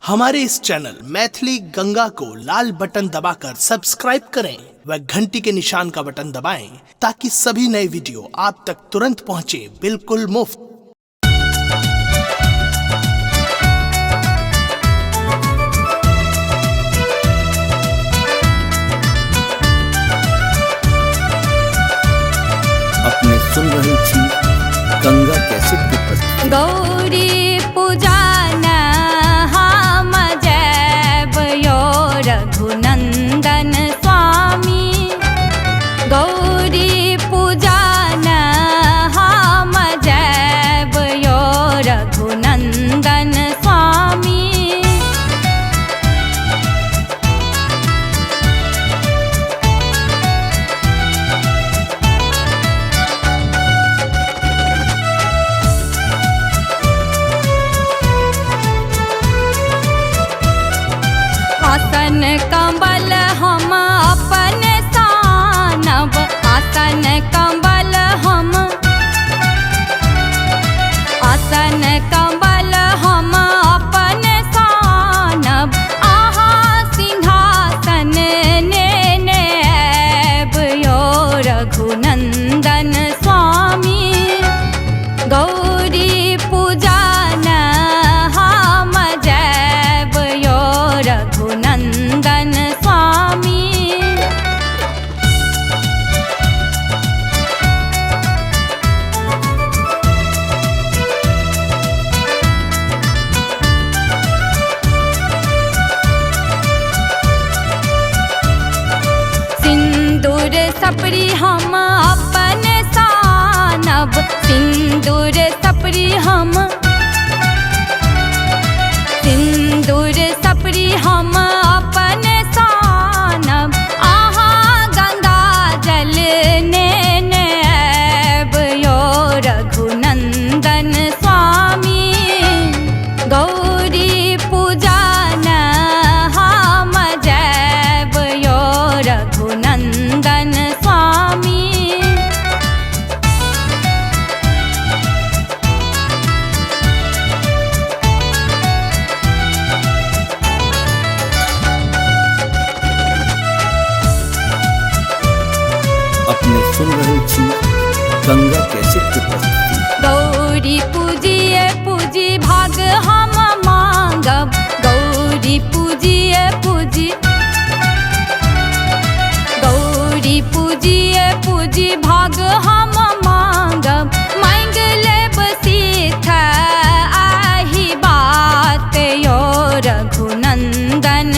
हमारे इस चैनल मैथिली गंगा को लाल बटन दबाकर सब्सक्राइब करें व घंटी के निशान का बटन दबाएं ताकि सभी नए वीडियो आप तक तुरंत पहुंचे बिल्कुल मुफ्त। अपने सुन रही थी गंगा कैसेट की प्रस्तुति। गौरी पूजन हम जैब यो रघुनंदन स्वामी। गौरी पूजन हम जैब यो रघुनंदन स्वामी। आसन कंबल हम अपन सानब, आसन कंबल हम, आसन कंबल हम अपन सानब। आहा सिंहासन नेने ऐब यो रघुनंदन स्वामी। गौरी पूजन हम जैब यो रघुनंदन स्वामी। सिंदूर सपरी हम अपन सानब, सिंदूर सपरी हम, सिंदूर सपरी हम अपन सानब। आहा गंगा जल नेने ऐब यो रघुनंदन स्वामी। गौरी पूजन हम जैब यो रघुनंदन स्वामी। अपने सुन रही थी गंगा कैसेट की प्रस्तुति। गौरी पूजिए पूजी भाग हम मांगब। गौरी पूजिए पूजी, गौरी पूजिए पूजी भाग हम मांगब। मांग लेब सीथ आही बात यो रघुनंदन